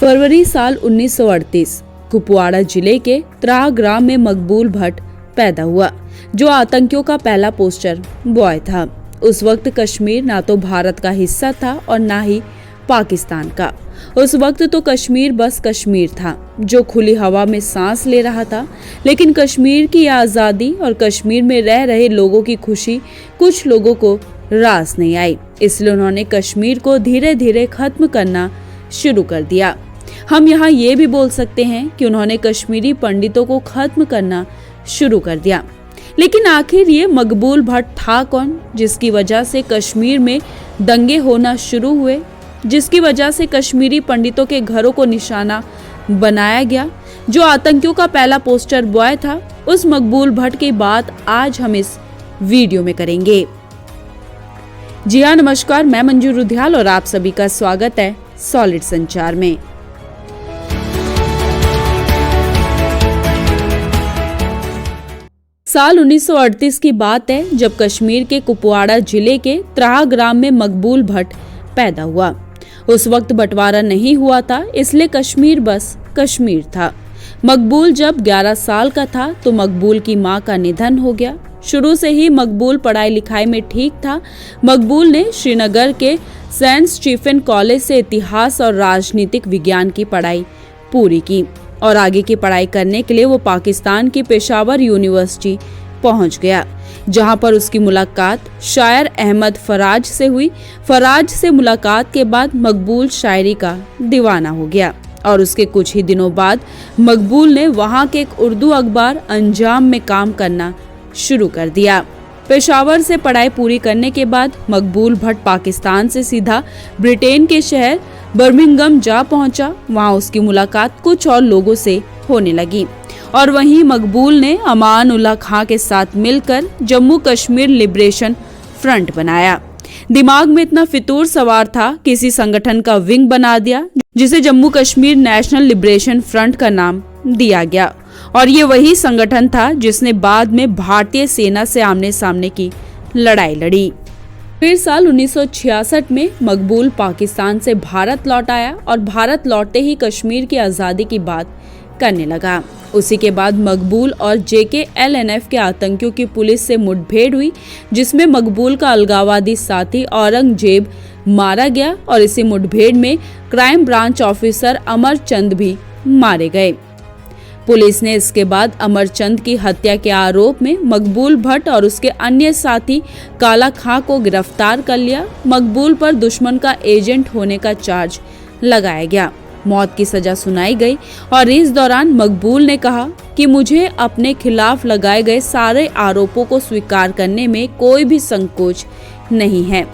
फरवरी साल 1938 कुपवाड़ा जिले के त्राह ग्राम में मकबूल भट्ट पैदा हुआ, जो आतंकियों का पहला पोस्टर बॉय था। उस वक्त कश्मीर ना तो भारत का हिस्सा था और ना ही पाकिस्तान का। उस वक्त तो कश्मीर बस कश्मीर था, जो खुली हवा में सांस ले रहा था। लेकिन कश्मीर की आज़ादी और कश्मीर में रह रहे लोगों की खुशी कुछ लोगों को रास नहीं आई, इसलिए उन्होंने कश्मीर को धीरे धीरे खत्म करना शुरू कर दिया। हम यहाँ ये भी बोल सकते हैं कि उन्होंने कश्मीरी पंडितों को खत्म करना शुरू कर दिया। लेकिन आखिर ये मकबूल भट्ट था कौन, जिसकी वजह से कश्मीर में दंगे होना शुरू हुए, जिसकी वजह से कश्मीरी पंडितों के घरों को निशाना बनाया गया, जो आतंकियों का पहला पोस्टर बॉय था। उस मकबूल भट्ट की बात आज हम इस वीडियो में करेंगे। जी हाँ, नमस्कार, मैं मंजू रुधियाल और आप सभी का स्वागत है सॉलिड संचार में। साल 1938 की बात है, जब कश्मीर के कुपवाड़ा जिले के त्राह ग्राम में मकबूल भट्ट पैदा हुआ। उस वक्त बंटवारा नहीं हुआ था, इसलिए कश्मीर बस कश्मीर था। मकबूल जब 11 साल का था तो मकबूल की मां का निधन हो गया। शुरू से ही मकबूल पढ़ाई लिखाई में ठीक था। मकबूल ने श्रीनगर के सेंट स्टीफन कॉलेज से इतिहास और राजनीतिक विज्ञान की पढ़ाई पूरी की और आगे की पढ़ाई करने के लिए वो पाकिस्तान की पेशावर यूनिवर्सिटी पहुंच गया, जहां पर उसकी मुलाकात शायर अहमद फराज से हुई। फराज से मुलाकात के बाद मकबूल शायरी का दीवाना हो गया और उसके कुछ ही दिनों बाद मकबूल ने वहां के एक उर्दू अखबार अंजाम में काम करना शुरू कर दिया। पेशावर से पढ़ाई पूरी करने के बाद मकबूल भट्ट पाकिस्तान से सीधा ब्रिटेन के शहर बर्मिंघम जा पहुंचा। वहां उसकी मुलाकात कुछ और लोगों से होने लगी और वहीं मकबूल ने अमान उल्लाह खां के साथ मिलकर जम्मू कश्मीर लिबरेशन फ्रंट बनाया। दिमाग में इतना फितूर सवार था, किसी संगठन का विंग बना दिया, जिसे Jammu Kashmir national liberation front का नाम दिया गया। और ये वही संगठन था जिसने बाद में भारतीय सेना से आमने सामने की लड़ाई लड़ी। फिर साल 1966 में मकबूल पाकिस्तान से भारत लौट आया और भारत लौटते ही कश्मीर की आज़ादी की बात करने लगा। उसी के बाद मकबूल और JKLNF के आतंकियों की पुलिस से मुठभेड़ हुई, जिसमें मकबूल का अलगाववादी साथी औरंगजेब मारा गया और इसी मुठभेड़ में क्राइम ब्रांच ऑफिसर अमरचंद भी मारे गए। पुलिस ने इसके बाद अमरचंद की हत्या के आरोप में मकबूल भट्ट और उसके अन्य साथी काला खां को गिरफ्तार कर लिया। मकबूल पर दुश्मन का एजेंट होने का चार्ज लगाया गया। मौत की सजा सुनाई गई और इस दौरान मकबूल ने कहा कि मुझे अपने खिलाफ लगाए गए सारे आरोपों को स्वीकार करने में कोई भी संकोच नहीं है,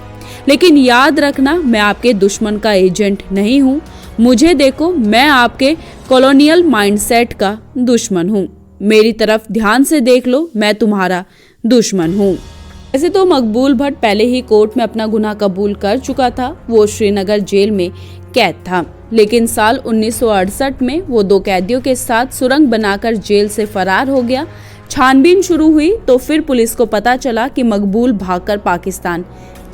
लेकिन याद रखना, मैं आपके दुश्मन का एजेंट नहीं हूँ। मुझे देखो, मैं आपके कॉलोनियल माइंडसेट का दुश्मन हूँ। मेरी तरफ ध्यान से देख लो, मैं तुम्हारा दुश्मन हूँ। वैसे तो मकबूल भट्ट पहले ही कोर्ट में अपना गुनाह कबूल कर चुका था। वो श्रीनगर जेल में कैद था, लेकिन साल 1968 में वो 2 कैदियों के साथ सुरंग बनाकर जेल से फरार हो गया। छानबीन शुरू हुई तो फिर पुलिस को पता चला कि मकबूल भागकर पाकिस्तान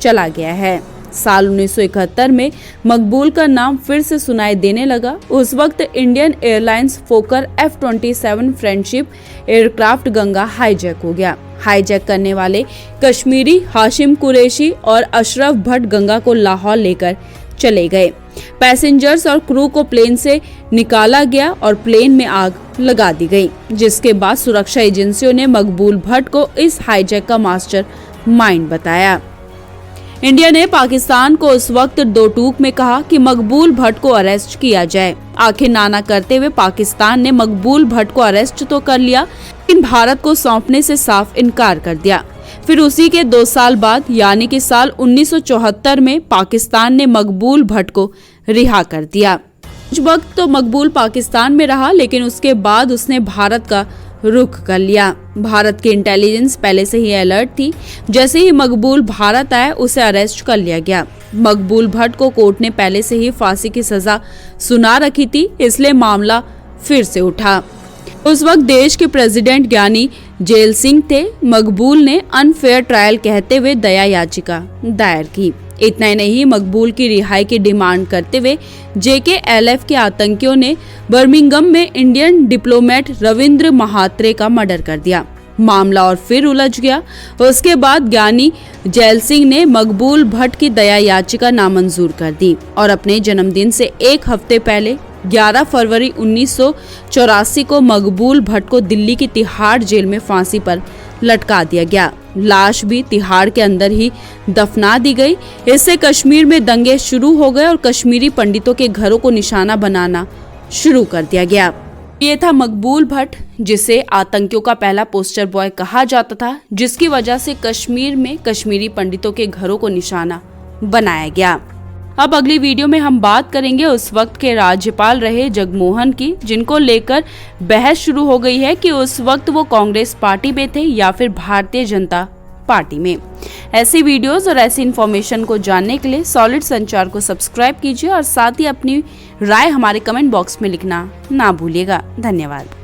चला गया है। साल 1971 में मकबूल का नाम फिर से सुनाई देने लगा। उस वक्त Indian airlines फोकर F-27 friendship aircraft Ganga hijack हो गया। हाईजैक करने वाले कश्मीरी हाशिम कुरैशी और अशरफ भट्ट गंगा को लाहौर लेकर चले गए। पैसेंजर्स और क्रू को प्लेन से निकाला गया और प्लेन में आग लगा दी गई, जिसके बाद सुरक्षा एजेंसियों ने मकबूल भट्ट को इस हाईजैक का मास्टर माइंड बताया। इंडिया ने पाकिस्तान को उस वक्त 2 टूक में कहा कि मकबूल भट्ट को अरेस्ट किया जाए। आखिर नाना करते हुए पाकिस्तान ने मकबूल भट्ट को अरेस्ट तो कर लिया, लेकिन भारत को सौंपने से साफ इनकार कर दिया। फिर उसी के 2 साल बाद यानी कि साल 1974 में पाकिस्तान ने मकबूल भट्ट को रिहा कर दिया। कुछ वक्त तो मकबूल पाकिस्तान में रहा, लेकिन उसके बाद उसने भारत का रुख कर लिया। भारत की इंटेलिजेंस पहले से ही अलर्ट थी। जैसे ही मकबूल भारत आया, उसे अरेस्ट कर लिया गया। मकबूल भट्ट को कोर्ट ने पहले से ही फांसी की सजा सुना रखी थी, इसलिए मामला फिर से उठा। उस वक्त देश के प्रेसिडेंट ज्ञानी जेल सिंह थे। मकबूल ने अनफेयर ट्रायल कहते हुए दया याचिका दायर की। इतना ही नहीं, मकबूल की रिहाई की डिमांड करते हुए JKLF के आतंकियों ने बर्मिंघम में इंडियन डिप्लोमेट रविंद्र महात्रे का मर्डर कर दिया। मामला और फिर उलझ गया। उसके बाद ज्ञानी जैल सिंह ने मकबूल भट्ट की दया याचिका नामंजूर कर दी और अपने जन्मदिन से एक हफ्ते पहले 11 फरवरी 1984 को मकबूल भट्ट को दिल्ली की तिहाड़ जेल में फांसी पर लटका दिया गया। लाश भी तिहाड़ के अंदर ही दफना दी गई। इससे कश्मीर में दंगे शुरू हो गए और कश्मीरी पंडितों के घरों को निशाना बनाना शुरू कर दिया गया। ये था मकबूल भट्ट, जिसे आतंकियों का पहला पोस्टर बॉय कहा जाता था, जिसकी वजह से कश्मीर में कश्मीरी पंडितों के घरों को निशाना बनाया गया। अब अगली वीडियो में हम बात करेंगे उस वक्त के राज्यपाल रहे जगमोहन की, जिनको लेकर बहस शुरू हो गई है कि उस वक्त वो कांग्रेस पार्टी में थे या फिर भारतीय जनता पार्टी में। ऐसी वीडियोस और ऐसी इन्फॉर्मेशन को जानने के लिए सॉलिड संचार को सब्सक्राइब कीजिए और साथ ही अपनी राय हमारे कमेंट बॉक्स में लिखना ना भूलिएगा। धन्यवाद।